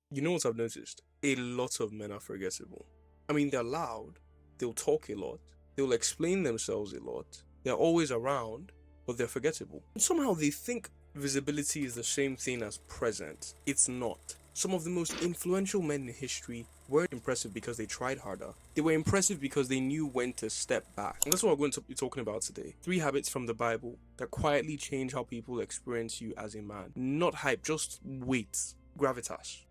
You know what I've noticed? A lot of men are forgettable. I mean, they're loud, they'll talk a lot, they'll explain themselves a lot, they're always around, but they're forgettable. And somehow they think visibility is the same thing as presence. It's not. Some of the most influential men in history weren't impressive because they tried harder. They were impressive because they knew when to step back. And that's what we're going to be talking about today. 3 habits from the Bible that quietly change how people experience you as a man. Not hype, just weight, gravitas.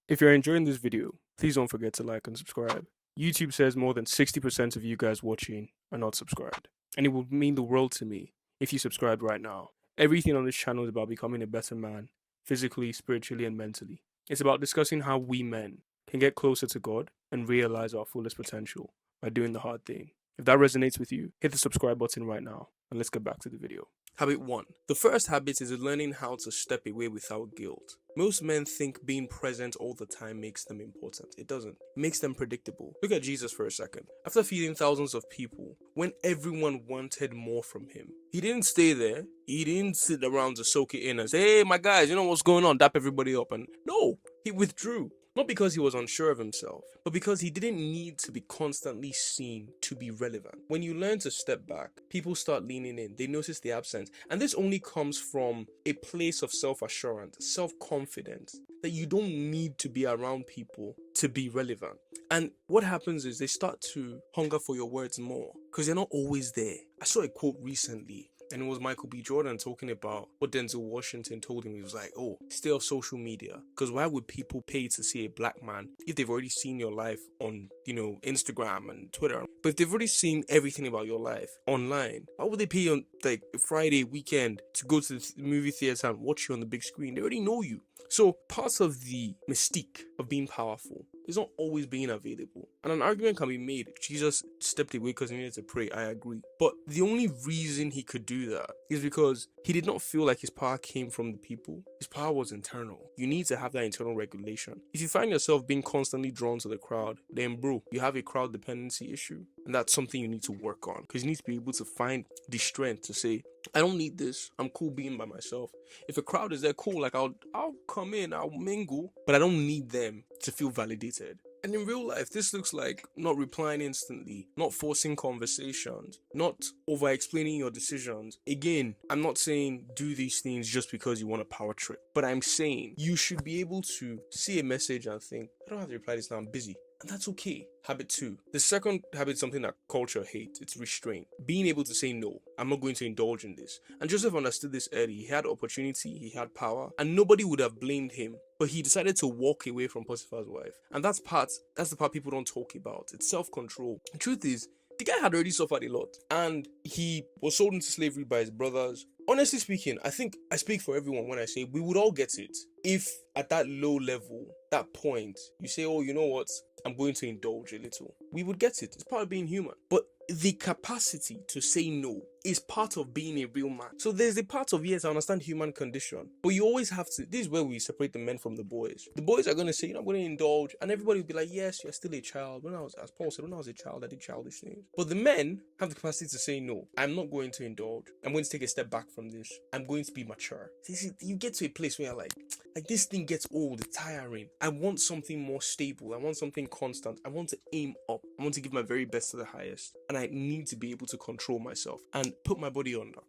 If you're enjoying this video, please don't forget to like and subscribe. YouTube says more than 60% of you guys watching are not subscribed. And it would mean the world to me if you subscribed right now. Everything on this channel is about becoming a better man, physically, spiritually, and mentally. It's about discussing how we men can get closer to God and realize our fullest potential by doing the hard thing. If that resonates with you, hit the subscribe button right now and let's get back to the video. Habit 1. The first habit is learning how to step away without guilt. Most men think being present all the time makes them important. It doesn't. It makes them predictable. Look at Jesus for a second. After feeding thousands of people, when everyone wanted more from him, he didn't stay there. He didn't sit around to soak it in and say, hey, my guys, you know what's going on? Dap everybody up. And no, he withdrew. Not because he was unsure of himself, but because he didn't need to be constantly seen to be relevant. When you learn to step back, people start leaning in. They notice the absence. And this only comes from a place of self-assurance, self-confidence, that you don't need to be around people to be relevant. And what happens is they start to hunger for your words more because you're not always there. I saw a quote recently. And it was Michael B. Jordan talking about what Denzel Washington told him. He was like, oh, stay off social media. Because why would people pay to see a black man if they've already seen your life on, Instagram and Twitter? But if they've already seen everything about your life online, why would they pay on like Friday weekend to go to the movie theater and watch you on the big screen? They already know you. So part of the mystique of being powerful is not always being available. And an argument can be made. Jesus stepped away because he needed to pray. I agree. But the only reason he could do that is because he did not feel like his power came from the people. His power was internal. You need to have that internal regulation. If you find yourself being constantly drawn to the crowd, then bro, you have a crowd dependency issue. And that's something you need to work on. Because you need to be able to find the strength to say, I don't need this. I'm cool being by myself. If a crowd is there, cool. Like I'll come in, I'll mingle, but I don't need them to feel validated. And in real life, this looks like not replying instantly, not forcing conversations, not over-explaining your decisions. Again, I'm not saying do these things just because you want a power trip, but I'm saying you should be able to see a message and think, I don't have to reply this now, I'm busy. And that's okay. Habit 2. The second habit is something that culture hates. It's restraint. Being able to say no. I'm not going to indulge in this. And Joseph understood this early. He had opportunity, he had power, and nobody would have blamed him. But he decided to walk away from Potiphar's wife. And that's the part people don't talk about. It's self-control. The truth is, the guy had already suffered a lot. And he was sold into slavery by his brothers. Honestly speaking, I think I speak for everyone when I say we would all get it. If at that low level, that point, you say, oh, you know what? I'm going to indulge a little. We would get it. It's part of being human. But the capacity to say no is part of being a real man. So there's the part of, yes, I understand human condition, but you always have to, this is where we separate the men from the boys. The boys are going to say, I'm going to indulge, and everybody will be like, yes, you're still a child. As Paul said, when I was a child, I did childish things. But the men have the capacity to say, no, I'm not going to indulge. I'm going to take a step back from this. I'm going to be mature. You get to a place where you're like this thing gets old, it's tiring. I want something more stable. I want something constant. I want to aim up. I want to give my very best to the highest. And I need to be able to control myself and put my body under.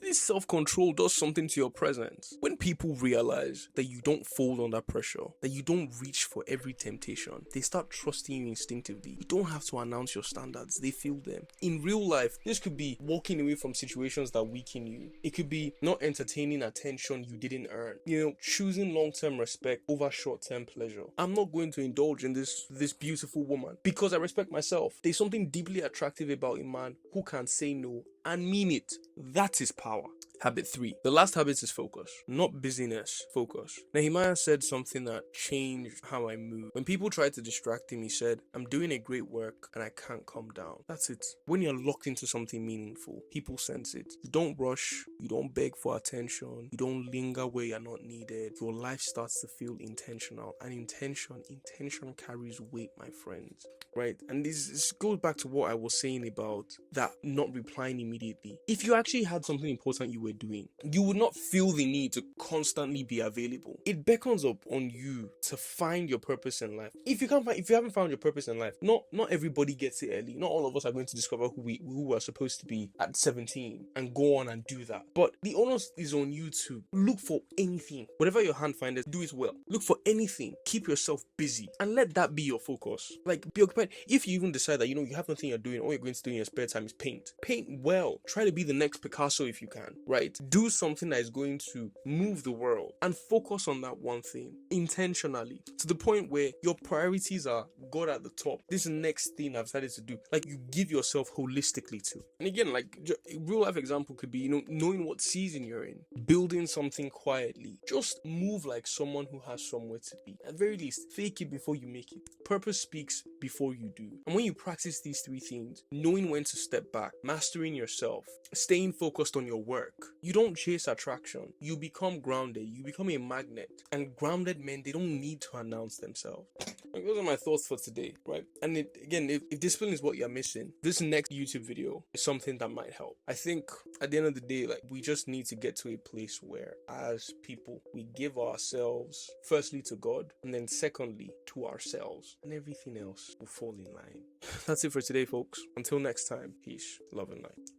This self-control does something to your presence. When people realize that you don't fold under pressure, that you don't reach for every temptation, they start trusting you instinctively. You don't have to announce your standards, they feel them. In real life, this could be walking away from situations that weaken you. It could be not entertaining attention you didn't earn. Choosing long-term respect over short-term pleasure. I'm not going to indulge in this beautiful woman because I respect myself. There's something deeply attractive about a man who can say no and mean it. That is power. Habit 3. The last habit is focus, not busyness, focus. Nehemiah said something that changed how I move. When people tried to distract him, he said, I'm doing a great work and I can't calm down. That's it. When you're locked into something meaningful, people sense it. You don't rush, you don't beg for attention, you don't linger where you're not needed. Your life starts to feel intentional, and intention carries weight, my friends. Right? And this goes back to what I was saying about that not replying immediately. If you actually had something important you were we're doing. You would not feel the need to constantly be available. It beckons up on you to find your purpose in life. If you haven't found your purpose in life, not everybody gets it early. Not all of us are going to discover who we're supposed to be at 17 and go on and do that. But the onus is on you to look for anything. Whatever your hand finds, do it well. Look for anything. Keep yourself busy and let that be your focus. Like, be occupied. If you even decide that you have nothing you're doing, all you're going to do in your spare time is paint. Paint well. Try to be the next Picasso if you can, right? Do something that is going to move the world and focus on that one thing intentionally to the point where your priorities are God at the top. This next thing I've started to do, like, you give yourself holistically to. And again, like, a real life example could be, knowing what season you're in, building something quietly. Just move like someone who has somewhere to be. At the very least, fake it before you make it. Purpose speaks before you do. And when you practice these three things, knowing when to step back, mastering yourself, staying focused on your work, you don't chase attraction. You become grounded. You become a magnet. And grounded men, they don't need to announce themselves. Like, those are my thoughts for today, right? And if discipline is what you're missing, this next YouTube video is something that might help. I think at the end of the day, like, we just need to get to a place where, as people, we give ourselves firstly to God, and then secondly to ourselves, and everything else will fall in line. That's it for today, folks. Until next time, peace, love, and light.